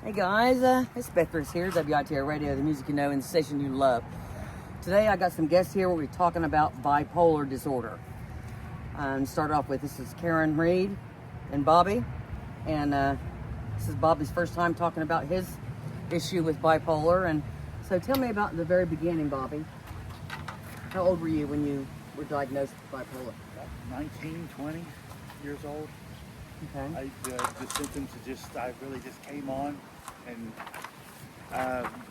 Hey guys, it's Bethers here, WITR Radio, the music you know and the station you love. Today I got some guests here. We're talking about bipolar disorder. Start off with, this is Karen Reed and Bobby. And this is Bobby's first time talking about his issue with bipolar. And so tell me about the very beginning, Bobby. How old were you when you were diagnosed with bipolar? 19, 20 years old. Okay. The symptoms I really just came on, and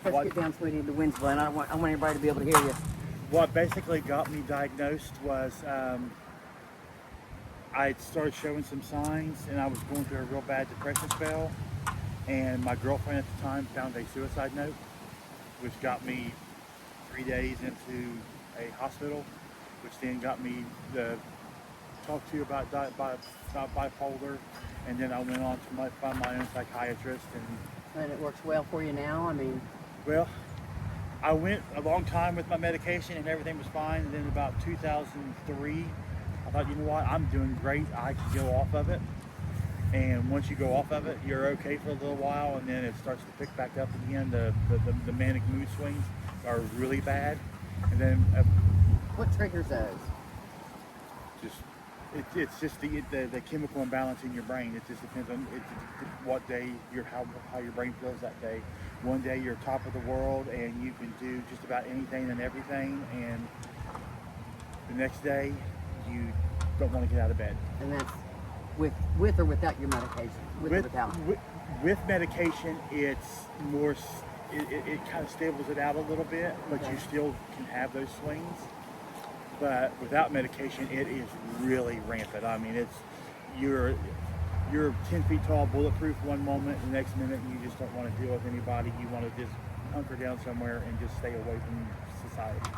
Let's get down, sweetie. The wind's blowing. I want everybody to be able to hear you. What basically got me diagnosed was I started showing some signs, and I was going through a real bad depression spell. And my girlfriend at the time found a suicide note, which got me 3 days into a hospital, which then got me to talk to you about bipolar, and then I went on to find my own psychiatrist. And it works well for you now? I mean... Well, I went a long time with my medication and everything was fine, and then about 2003, I thought, you know what, I'm doing great, I can go off of it. And once you go off of it, you're okay for a little while, and then it starts to pick back up again. The manic mood swings are really bad. And then... what triggers those? It's just the chemical imbalance in your brain. It just depends on what day how your brain feels that day. One day you're top of the world and you can do just about anything and everything, and the next day you don't want to get out of bed. And that's with or without your medication? With or without? With medication, it's more. It kind of stables it out a little bit, but okay. You still can have those swings. But without medication, it is really rampant. I mean, you're 10 feet tall, bulletproof one moment, the next minute you just don't want to deal with anybody. You want to just hunker down somewhere and just stay away from society.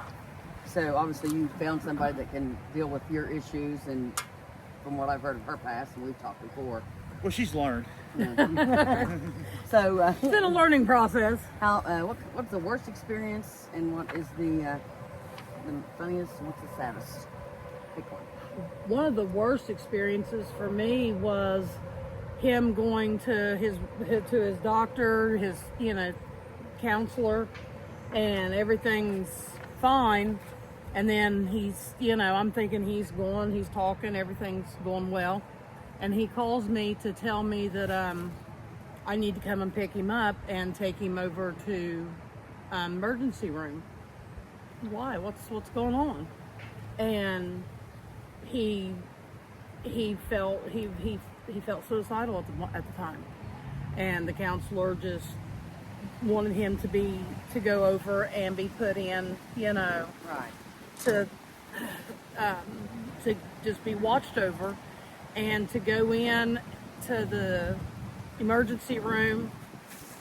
So obviously you found somebody that can deal with your issues, and from what I've heard of her past, and we've talked before. Well, she's learned. Yeah. So it's been a learning process. What's the worst experience, and what is the funniest, what's the saddest? Pick one. One of the worst experiences for me was him going to his doctor, his counselor, and everything's fine. And then he's I'm thinking he's talking, everything's going well, and he calls me to tell me that I need to come and pick him up and take him over to emergency room. Why? What's going on? And he felt suicidal at the time, and the counselor just wanted him to go over and be put in, right, to just be watched over, and to go in to the emergency room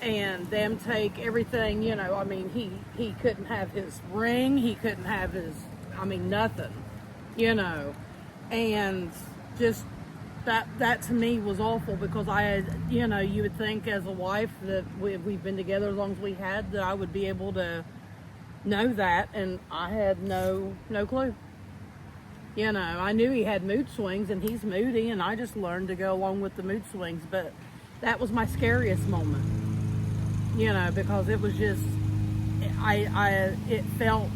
and them take everything, I mean, he couldn't have his ring, he couldn't have his, nothing, and just that to me was awful, because I had, you would think as a wife that we've been together as long as we had, that I would be able to know that, and I had no clue. I knew he had mood swings, and he's moody, and I just learned to go along with the mood swings, but that was my scariest moment. Because it was just, it felt,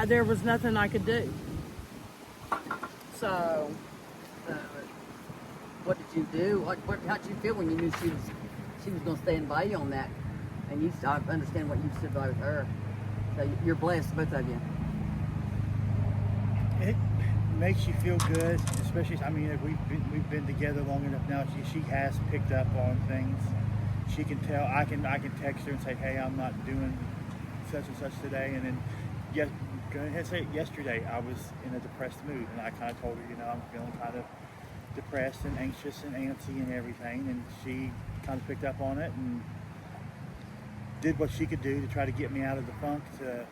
there was nothing I could do. So what did you do? How did you feel when you knew she was going to stand by you on that? And I understand what you stood by with her. So you're blessed, both of you. It makes you feel good, especially, we've been together long enough now. She has picked up on things. She can tell. I can text her and say, hey, I'm not doing such and such today. And then, go ahead and say it, yesterday I was in a depressed mood, and I kind of told her, I'm feeling kind of depressed and anxious and antsy and everything. And she kind of picked up on it and did what she could do to try to get me out of the funk, to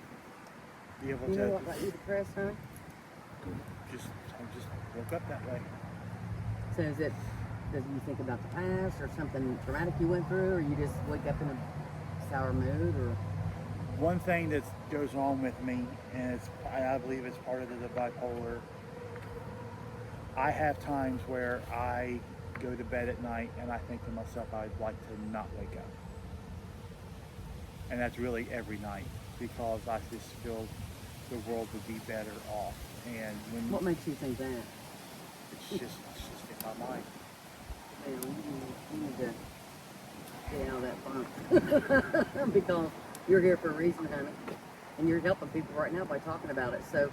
be able to. You know what got you depressed, huh? I just woke up that way. So does you think about the past or something traumatic you went through, or you just wake up in a sour mood? Or one thing that goes on with me, and I believe it's part of the bipolar, I have times where I go to bed at night and I think to myself, I'd like to not wake up. And that's really every night, because I just feel the world would be better off. And when What makes you think that? it's just in my mind. You know, you need to get out of that funk. Because you're here for a reason, honey. And you're helping people right now by talking about it. So,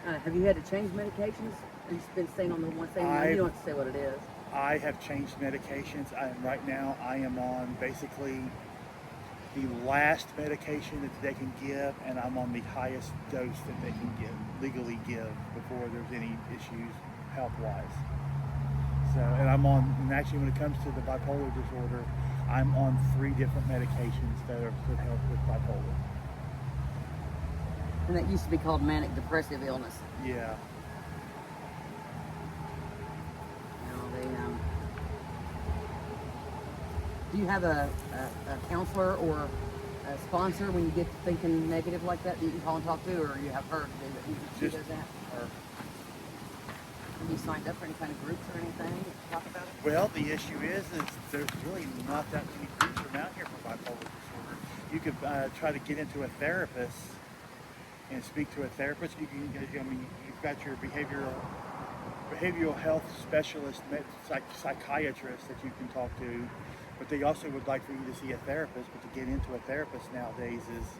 have you had to change medications? Or you been staying on the one thing? You don't have to say what it is. I have changed medications. Right now I am on basically the last medication that they can give, and I'm on the highest dose that they can legally give before there's any issues health-wise. So, and and actually when it comes to the bipolar disorder, I'm on 3 different medications that help with bipolar. And that used to be called manic depressive illness. Yeah. Do you have a counselor or a sponsor when you get to thinking negative like that you can call and talk to, or you have her to do that? She does that? Or have you signed up for any kind of groups or anything to talk about it? Well, the issue is there's really not that many groups around here for bipolar disorder. You could try to get into a therapist and speak to a therapist. You've got your behavioral health specialist, psychiatrist that you can talk to, but they also would like for you to see a therapist. But to get into a therapist nowadays it's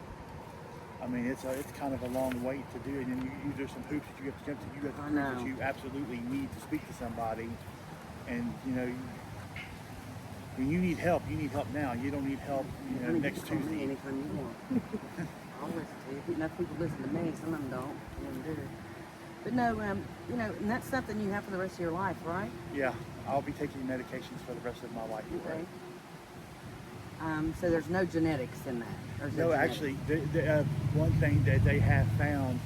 kind of a long wait to do it, and there's some hoops that you have to jump to. You have to prove that you absolutely need to speak to somebody, and when you need help now. You don't need help next Tuesday. Anytime you want. I'll listen to you. Enough people listen to me. Some of them don't. Some do. But no, and that's something you have for the rest of your life, right? Yeah, I'll be taking medications for the rest of my life. Okay. So there's no genetics in that? No, actually, one thing that they have found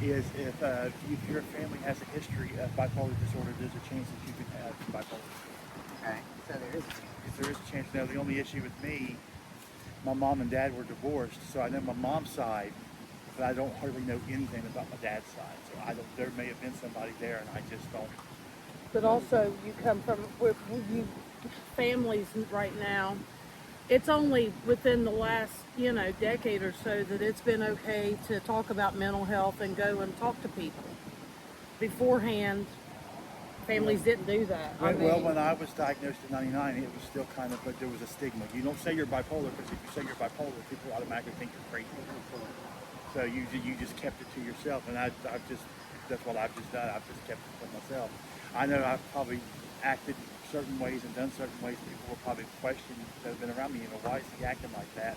is if your family has a history of bipolar disorder, there's a chance that you could have bipolar disorder. Okay, so there is a chance. If there is a chance. Now, the only issue with me, my mom and dad were divorced, so I know my mom's side, but I don't hardly know anything about my dad's side. So there may have been somebody there, and I just don't. But also, you come from families right now. It's only within the last, decade or so that it's been okay to talk about mental health and go and talk to people. Beforehand, families didn't do that. Well, when I was diagnosed in '99, it was still kind of, but there was a stigma. You don't say you're bipolar, because if you say you're bipolar, people automatically think you're crazy. So you just kept it to yourself, and that's what I've just done. I've just kept it to myself. I know I've probably acted certain ways and done certain ways. People will probably question that have been around me, why is he acting like that?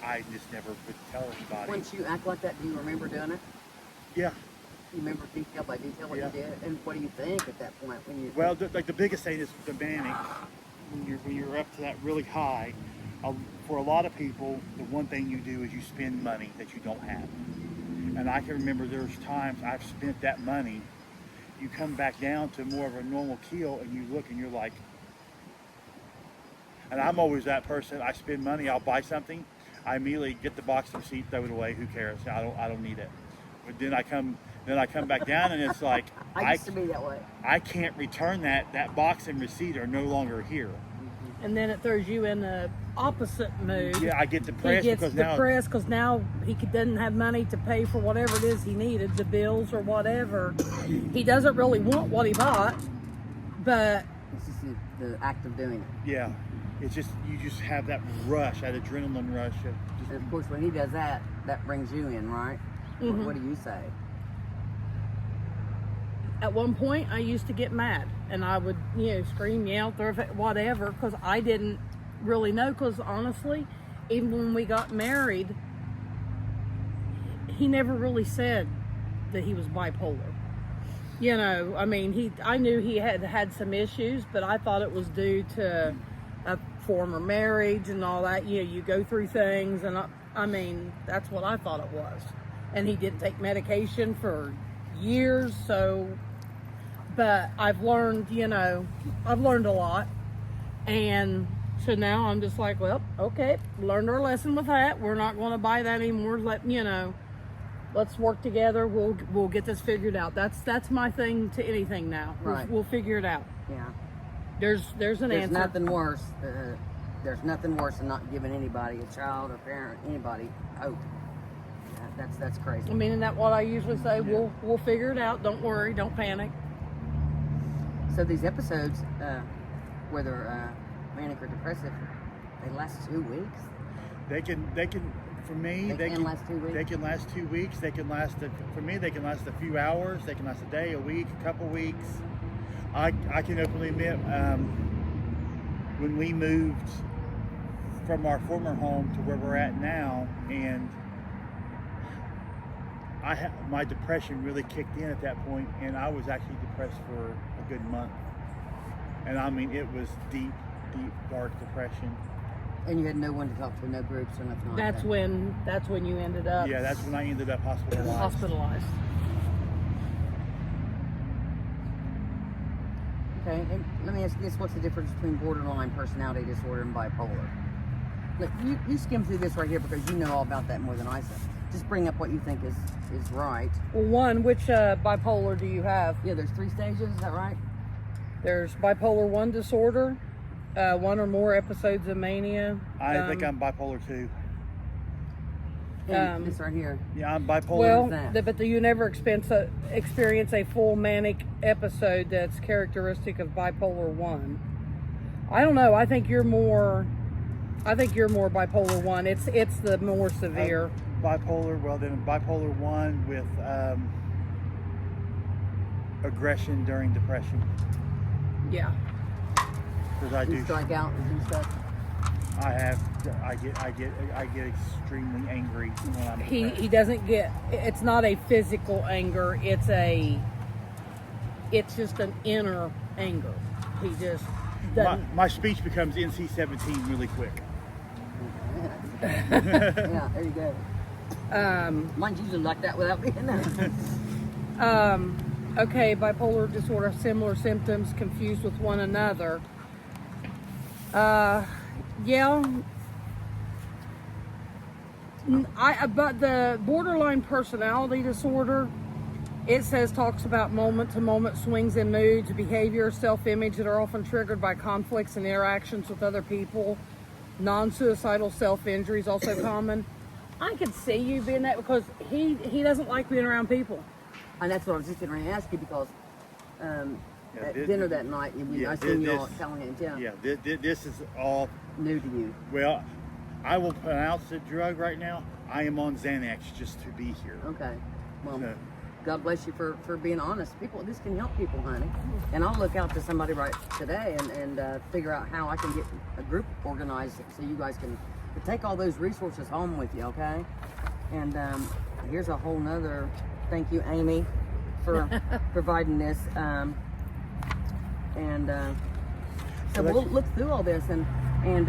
I just never would tell anybody. Once you act like that, do you remember doing it? Yeah. You remember detail by detail what you did, and what do you think at that point when you? Well, the biggest thing is the manic. When you're up to that really high, for a lot of people, the one thing you do is you spend money that you don't have. And I can remember there's times I've spent that money. You come back down to more of a normal keel, and you look and you're like, and I'm always that person. I spend money, I'll buy something, I immediately get the box receipt, throw it away. Who cares? I don't need it. But then I come back down, and it's like I used to be that way. I can't return that. That box and receipt are no longer here. And then it throws you in the opposite mood. Yeah, I get depressed because now he doesn't have money to pay for whatever it is he needed, the bills or whatever. He doesn't really want what he bought, but It's just the act of doing it. Yeah, it's just you just have that rush, that adrenaline rush. And of course, when he does that, that brings you in, right? Mm-hmm. What do you say? At one point, I used to get mad, and I would, scream, yell, throw whatever, because I didn't really know. Because honestly, even when we got married, he never really said that he was bipolar. I knew he had some issues, but I thought it was due to a former marriage and all that. You go through things, and that's what I thought it was. And he didn't take medication for years, but I've learned a lot, and so now I'm just like, well, okay, learned our lesson with that. We're not going to buy that anymore. Let's work together. We'll get this figured out. That's my thing to anything now. Right. We'll figure it out. Yeah. There's an answer. There's nothing worse there's nothing worse than not giving anybody, a child or parent, anybody, hope. That's crazy. I mean, isn't that what I usually say? We'll figure it out. Don't worry. Don't panic. So these episodes, whether manic or depressive, they last 2 weeks. They can. For me, They can last 2 weeks? They can last 2 weeks. They can last. For me, they can last a few hours. They can last a day, a week, a couple weeks. I can openly admit, when we moved from our former home to where we're at now, and my depression really kicked in at that point, and I was actually depressed for a good month. And I mean, it was deep, dark depression. And you had no one to talk to, no groups or nothing like That's that. that's when you ended up Yeah, that's when I ended up hospitalized. hospitalized. Okay, and let me ask you this, what's the difference between borderline personality disorder and bipolar? Look, you skim through this right here because you know all about that more than I do. Just bring up what you think is right. Well, one, which bipolar do you have? Yeah, there's 3 stages, is that right? There's bipolar 1 disorder, 1 or more episodes of mania. I think I'm bipolar 2. And this right here. Yeah, I'm bipolar. Well, that? but do you never experience a full manic episode that's characteristic of bipolar 1? I don't know. I think you're more bipolar 1. It's the more severe. Bipolar. Well, then bipolar 1 with aggression during depression. Yeah. Because I You do. strike out and do stuff. I get extremely angry when I'm depressed. He doesn't get. It's not a physical anger. It's just an inner anger. He just doesn't. My speech becomes NC-17 really quick. Yeah, there you go. Mine's usually like that without being there. Okay, bipolar disorder, similar symptoms, confused with one another. Yeah. But the borderline personality disorder, it talks about moment-to-moment swings in moods, behavior, self-image that are often triggered by conflicts and interactions with other people. Non-suicidal self-injury is also common. I could see you being that because he doesn't like being around people. And that's what I was just going to ask you because at dinner that night, I seen you all at Callahan Town. Yeah, this is all New to you. well. I will pronounce the drug right now. I am on Xanax just to be here. Okay. Well, So, God bless you for being honest. People, this can help people, honey. And I'll look out to somebody right today and figure out how I can get a group organized so you guys can take all those resources home with you, okay? And here's a whole nother thank you, Amy, for providing this. So we'll look through all this and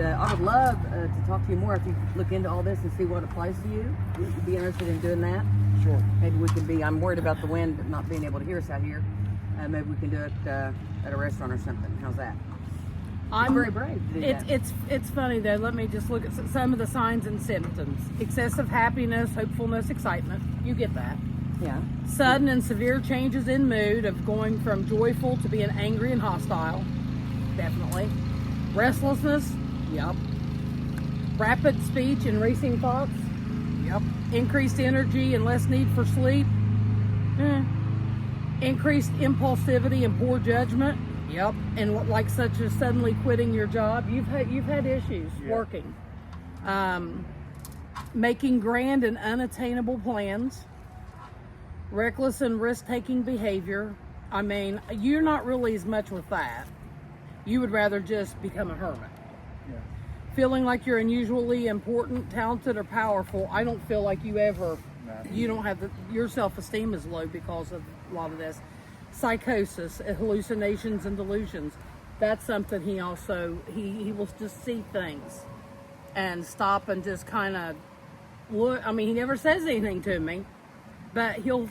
I would love to talk to you more if you look into all this and see what applies to you. Would you be interested in doing that? sure. Maybe we can I'm worried about the wind not being able to hear us out here. Maybe we can do it at a restaurant or something. How's that? I'm very brave to do that. It's funny though. Let me just look at some of the signs and symptoms. Excessive happiness, hopefulness, excitement. You get that. Yeah. Sudden and severe changes in mood of going from joyful to being angry and hostile. Definitely. Restlessness. Yep. Rapid speech and racing thoughts. Yep. Increased energy and less need for sleep. Increased impulsivity and poor judgment. Yep. And like such as suddenly quitting your job. You've had issues working. Making grand and unattainable plans. Reckless and risk-taking behavior. I mean, you're not really as much with that. You would rather just become a hermit. Yeah. Feeling like you're unusually important, talented, or powerful. I don't feel like you ever. No. You don't have your self-esteem is low because of a lot of this. Psychosis, hallucinations, and delusions. That's something he also he will just see things and stop and just kind of look. I mean, he never says anything to me, but he'll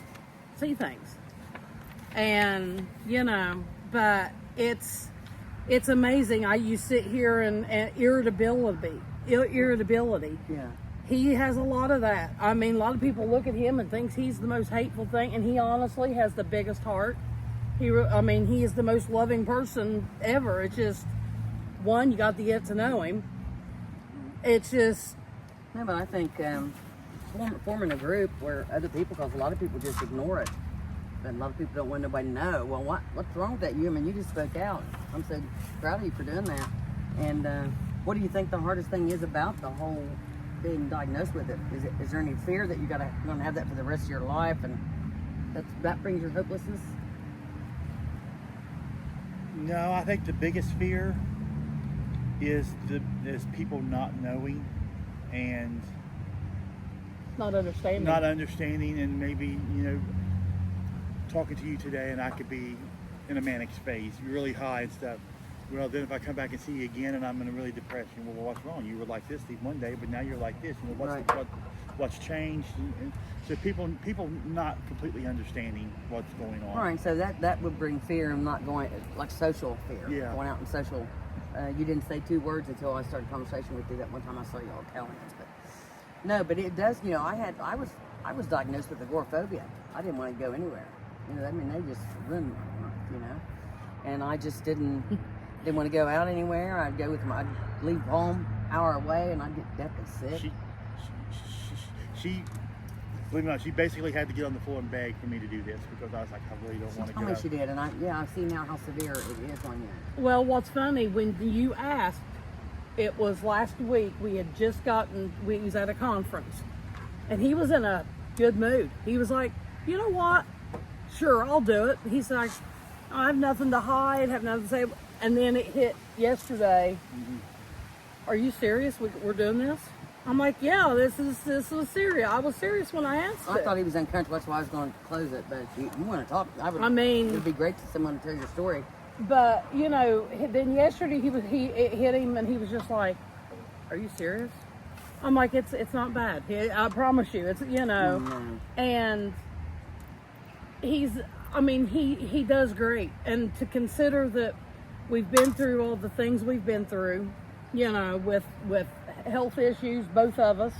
see things. And but it's amazing. You sit here and irritability. Yeah. He has a lot of that. I mean, a lot of people look at him and thinks he's the most hateful thing, and he honestly has the biggest heart. He is the most loving person ever. It's just, one, you got to get to know him, it's just, No, but I think forming a group where other people, because a lot of people just ignore it. And a lot of people don't want nobody to know. Well, what's wrong with that? You, I mean, you just spoke out. I'm so proud of you for doing that. And what do you think the hardest thing is about the whole being diagnosed with it? Is there any fear that you're gonna have that for the rest of your life, and that brings your hopelessness? No, I think the biggest fear is people not knowing and not understanding. not understanding, and maybe, you know, talking to you today and I could be in a manic phase, really high and stuff. Well, then if I come back and see you again and I'm in a really depression, well, what's wrong? You were like this one day, but now you're like this. You know, what's changed? And so people not completely understanding what's going on. All right, so that would bring fear of not going, like social fear. Yeah. Going out in social. You didn't say 2 words until I started a conversation with you that one time I saw you all telling us. But no, but it does. You know, I was diagnosed with agoraphobia. I didn't want to go anywhere. You know, I mean, they just ruined my life. You know, and I just didn't want to go out anywhere. I'd go I'd leave home hour away, and I'd get deathly sick. She believe it or not, she basically had to get on the floor and beg for me to do this because I was like, I really don't want to go. She told me she did, and I see now how severe it is on you. Well, what's funny, when you asked, it was last week. We had just we was at a conference, and he was in a good mood. He was like, you know what? Sure, I'll do it. He's like, I have nothing to hide, have nothing to say. And then it hit yesterday. Mm-hmm. Are you serious? We're doing this? I'm like, yeah, this was serious. I was serious when I asked I thought he was uncomfortable, that's why I was going to close it. But if you want to talk, I mean, it would be great for someone to tell your story. But you know, then yesterday it hit him, and he was just like, "Are you serious?" I'm like, "It's not bad. I promise you. It's, you know." Mm-hmm. And he does great, and to consider that we've been through all the things we've been through, you know, with health issues, both of us,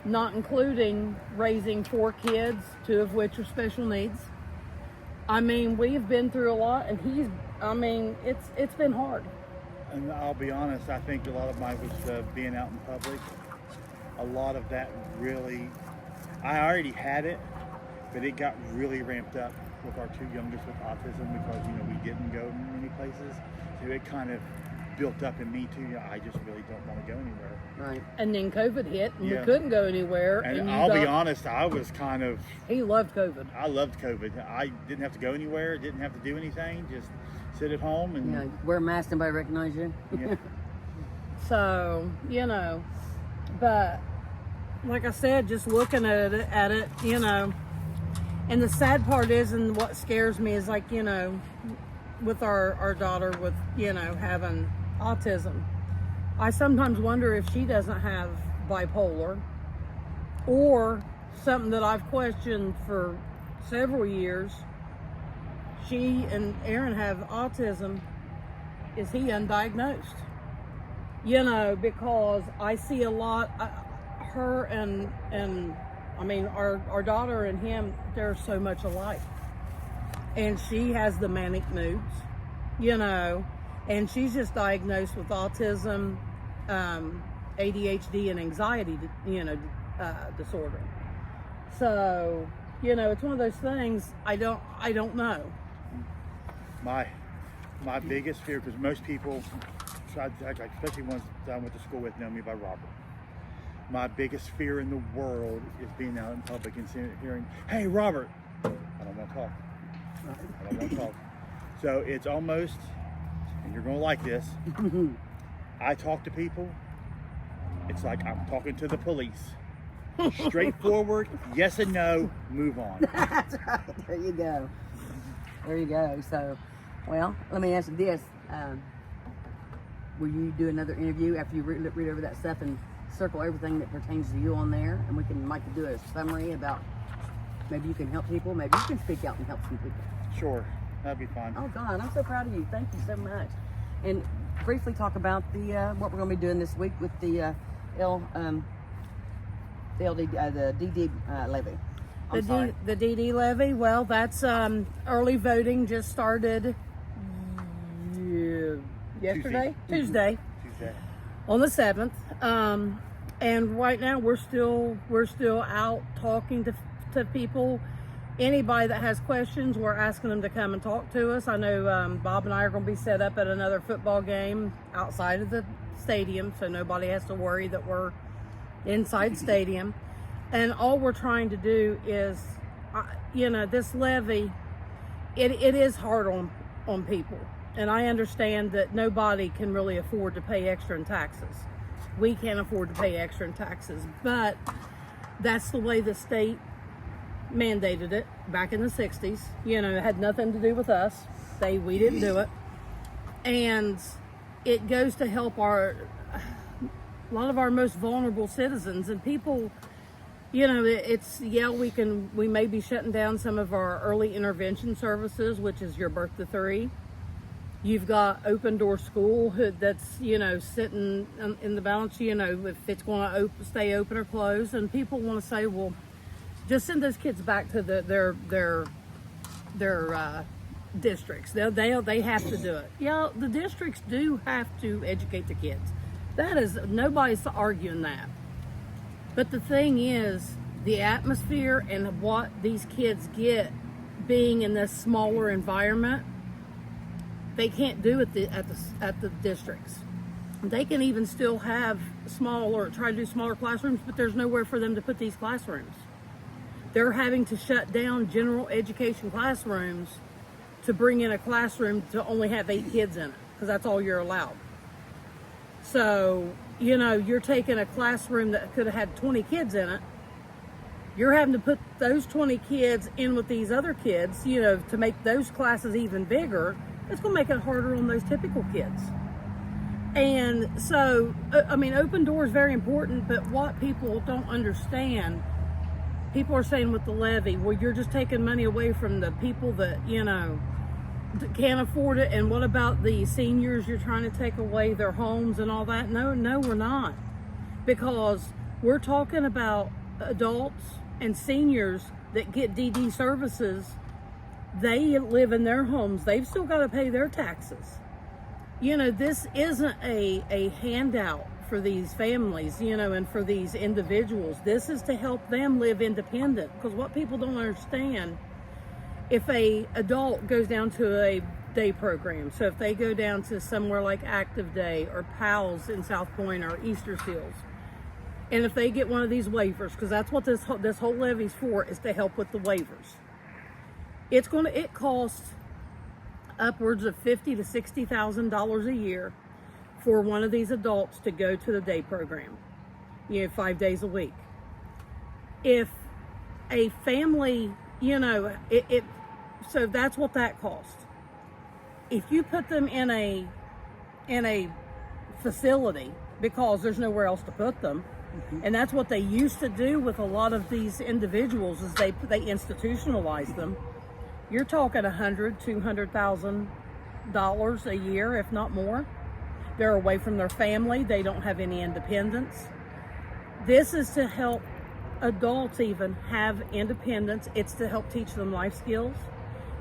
not including raising 4 kids, 2 of which are special needs. I mean, we've been through a lot, and it's been hard. And I'll be honest, I think a lot of mine was being out in public. A lot of that really, I already had it, but it got really ramped up with our 2 youngest with autism because, you know, we didn't go many places. So it kind of built up in me too. You know, I just really don't want to go anywhere. Right. And then COVID hit, and we couldn't go anywhere. And I'll be honest, I was kind of... He loved COVID. I loved COVID. I didn't have to go anywhere, didn't have to do anything, just sit at home and... Yeah, wear a mask, nobody recognize you. Yeah. So, you know, but like I said, just looking at it, you know, and the sad part is, and what scares me is, like, you know, with our daughter with, you know, having autism, I sometimes wonder if she doesn't have bipolar, or something that I've questioned for several years. She and Aaron have autism. Is he undiagnosed? You know, because I see a lot, her and I mean, our daughter and him, they're so much alike. And she has the manic moods, you know, and she's just diagnosed with autism, ADHD, and anxiety, you know, disorder. So, you know, it's one of those things, I don't know. My biggest fear, because most people, especially ones that I went to school with, know me by Robert. My biggest fear in the world is being out in public and hearing, "Hey, Robert," I don't want to talk. I don't want to talk. So it's almost, and you're going to like this, I talk to people, it's like I'm talking to the police. Straightforward, yes and no, move on. That's right. There you go. There you go. So, well, let me ask you this. Will you do another interview after you read over that stuff and circle everything that pertains to you on there, and we can do a summary about, maybe you can help people, maybe you can speak out and help some people. Sure, that'd be fun. Oh God, I'm so proud of you. Thank you so much. And briefly talk about the what we're going to be doing this week with the DD levy. The DD levy. Well, that's early voting just started yesterday, Tuesday. on the 7th. And right now we're still out talking to people. Anybody that has questions, we're asking them to come and talk to us. I know Bob and I are going to be set up at another football game outside of the stadium, so nobody has to worry that we're inside stadium. And all we're trying to do is, this levy, it is hard on people. And I understand that nobody can really afford to pay extra in taxes. We can't afford to pay extra in taxes, but that's the way the state mandated it back in the 60s. It had nothing to do with us. We didn't do it. And it goes to help a lot of our most vulnerable citizens and people. We may be shutting down some of our early intervention services, which is your birth to 3. You've got Open Door School that's, sitting in the balance, if it's going to stay open or close. And people want to say, well, just send those kids back to their districts. They have to do it. Yeah, the districts do have to educate the kids. Nobody's arguing that. But the thing is, the atmosphere and what these kids get being in this smaller environment, they can't do it at the districts. They can even still have try to do smaller classrooms, but there's nowhere for them to put these classrooms. They're having to shut down general education classrooms to bring in a classroom to only have 8 kids in it, because that's all you're allowed. So, you're taking a classroom that could have had 20 kids in it. You're having to put those 20 kids in with these other kids, to make those classes even bigger. It's going to make it harder on those typical kids. And so, Open Door is very important, but what people don't understand, people are saying with the levy, well, you're just taking money away from the people that, can't afford it. And what about the seniors? You're trying to take away their homes and all that? No, we're not. Because we're talking about adults and seniors that get DD services. They live in their homes. They've still got to pay their taxes. This isn't a handout for these families, and for these individuals. This is to help them live independent. Because what people don't understand, if a adult goes down to a day program, so if they go down to somewhere like Active Day or PALS in South Point or Easter Seals, and if they get one of these waivers, because that's what this whole levy's for, is to help with the waivers. It costs upwards of $50,000 to $60,000 a year for one of these adults to go to the day program, 5 days a week. If a family, so that's what that costs. If you put them in a facility, because there's nowhere else to put them, and that's what they used to do with a lot of these individuals, is they institutionalize them. You're talking $100,000-$200,000 a year, if not more. They're away from their family. They don't have any independence. This is to help adults even have independence. It's to help teach them life skills.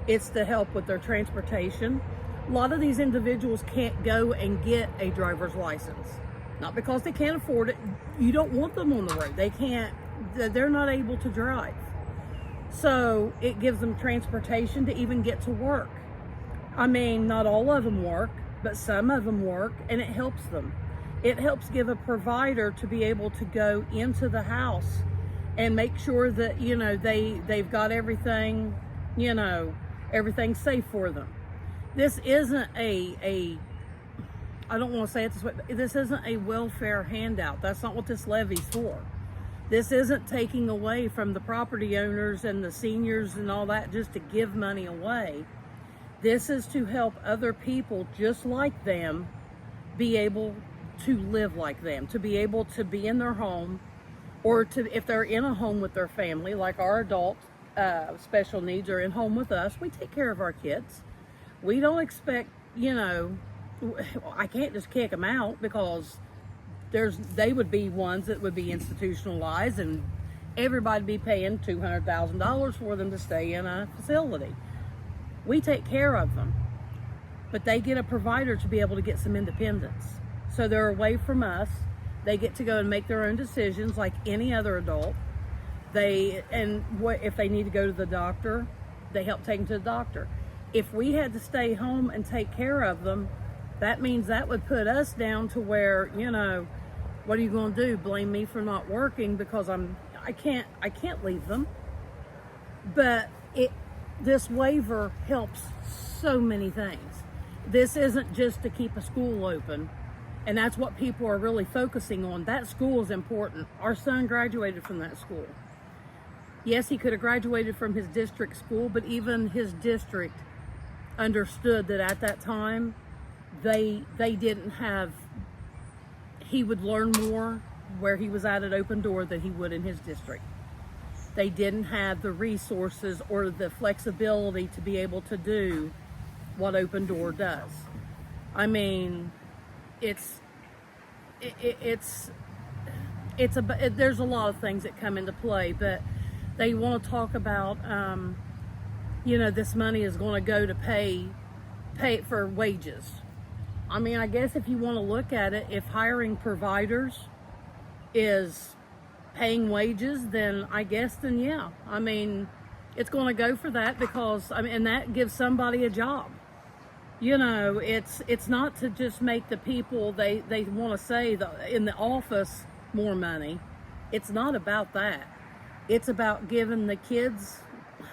It's to help with their transportation. A lot of these individuals can't go and get a driver's license. Not because they can't afford it. You don't want them on the road. They're not able to drive. So it gives them transportation to even get to work. Not all of them work, but some of them work, and it helps them. It helps give a provider to be able to go into the house and make sure that, they've got everything, everything's safe for them. This isn't I don't want to say it this way, but this isn't a welfare handout. That's not what this levy's for. This isn't taking away from the property owners and the seniors and all that just to give money away. This is to help other people just like them be able to live like them, to be able to be in their home, or to, if they're in a home with their family, like our adult special needs are in home with us, we take care of our kids. We don't expect, I can't just kick them out, because they would be ones that would be institutionalized, and everybody'd be paying $200,000 for them to stay in a facility. We take care of them, but they get a provider to be able to get some independence. So they're away from us. They get to go and make their own decisions like any other adult. If they need to go to the doctor, they help take them to the doctor. If we had to stay home and take care of them, that means that would put us down to where, what are you going to do? Blame me for not working because I can't leave them. But this waiver helps so many things. This isn't just to keep a school open, and that's what people are really focusing on. That school is important. Our son graduated from that school. Yes, he could have graduated from his district school, but even his district understood that at that time, they didn't have, he would learn more where he was at Open Door than he would in his district. They didn't have the resources or the flexibility to be able to do what Open Door does. I mean, there's a lot of things that come into play, but they want to talk about, this money is going to go to pay for wages. I mean, I guess if you want to look at it, if hiring providers is paying wages, then yeah. I mean, it's going to go for that because, and that gives somebody a job. It's not to just make the people they want to say in the office more money. It's not about that. It's about giving the kids,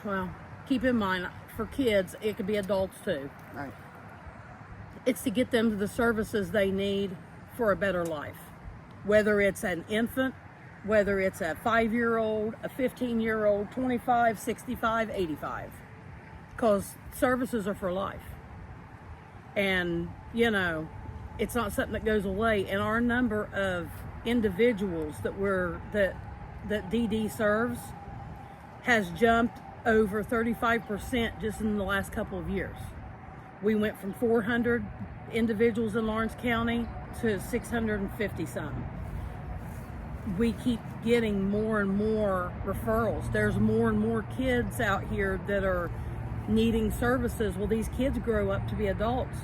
well, keep in mind, for kids, it could be adults too. Right. It's to get them the services they need for a better life. Whether it's an infant, whether it's a 5-year-old, a 15-year-old, 25, 65, 85. Because services are for life. And, it's not something that goes away. And our number of individuals that DD serves has jumped over 35% just in the last couple of years. We went from 400 individuals in Lawrence County to 650 some. We keep getting more and more referrals. There's more and more kids out here that are needing services. Well, these kids grow up to be adults,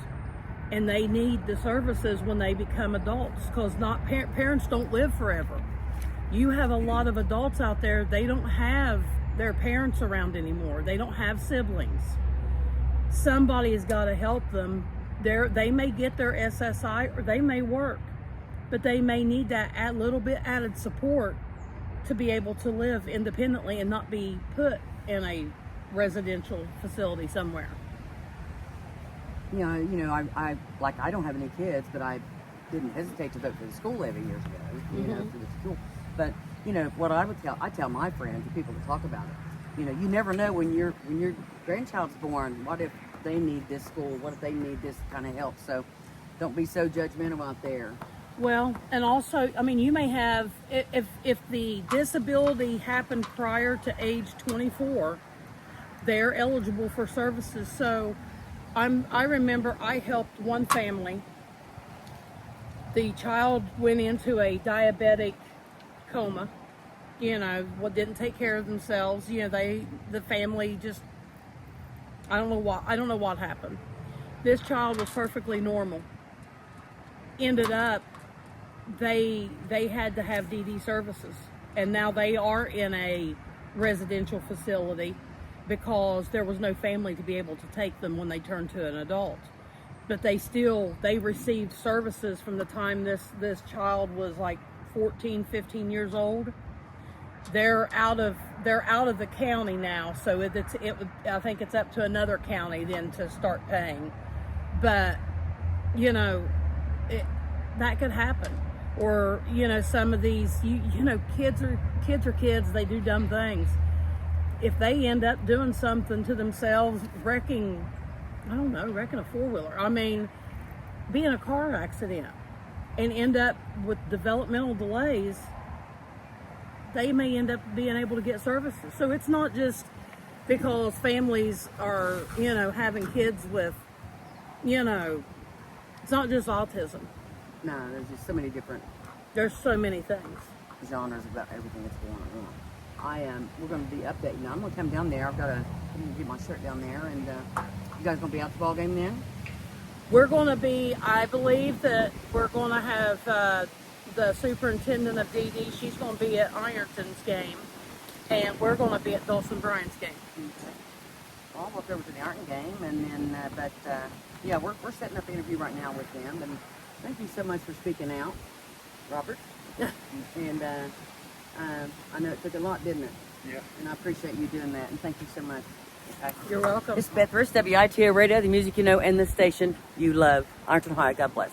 and they need the services when they become adults, because parents don't live forever. You have a lot of adults out there, they don't have their parents around anymore. They don't have siblings. Somebody has got to help them. They may get their SSI or they may work, but they may need that little bit added support to be able to live independently and not be put in a residential facility somewhere. I don't have any kids, but I didn't hesitate to vote for the school levy years ago, for the school. But, what I tell my friends, the people that talk about it, you never know when your grandchild's born, what if they need this school, what if they need this kind of help. So don't be so judgmental out there. Well, and also, you may have, if the disability happened prior to age 24, they're eligible for services. So I remember I helped one family. The child went into a diabetic coma, didn't take care of themselves. The family just, I don't know what happened. This child was perfectly normal. Ended up, they had to have DD services, and now they are in a residential facility because there was no family to be able to take them when they turned to an adult. But they received services from the time this child was like 14, 15 years old. They're out of the county now, so I think it's up to another county then to start paying. But that could happen. Or some of these kids are kids, they do dumb things. If they end up doing something to themselves, wrecking a four-wheeler, be in a car accident and end up with developmental delays, they may end up being able to get services. So it's not just because families are, having kids with, it's not just autism. No, there's just so many different There's so many things. genres about everything that's going on. We're going to be updating. I'm going to come down there. I'm going to get my shirt down there, and you guys going to be out the ball game then? we're going to be, I believe that we're going to have the superintendent of DD, she's going to be at Ironton's game, and we're going to be at Dawson Bryant's game. Okay. Well, I'll walk over to the Ironton game, and then, yeah, we're setting up an interview right now with them, and thank you so much for speaking out, Robert. And I know it took a lot, didn't it? Yeah. And I appreciate you doing that, and thank you so much. Okay. You're welcome. It's Beth Rist, WITO Radio, the music you know, and the station you love. Ironton, Ohio. God bless.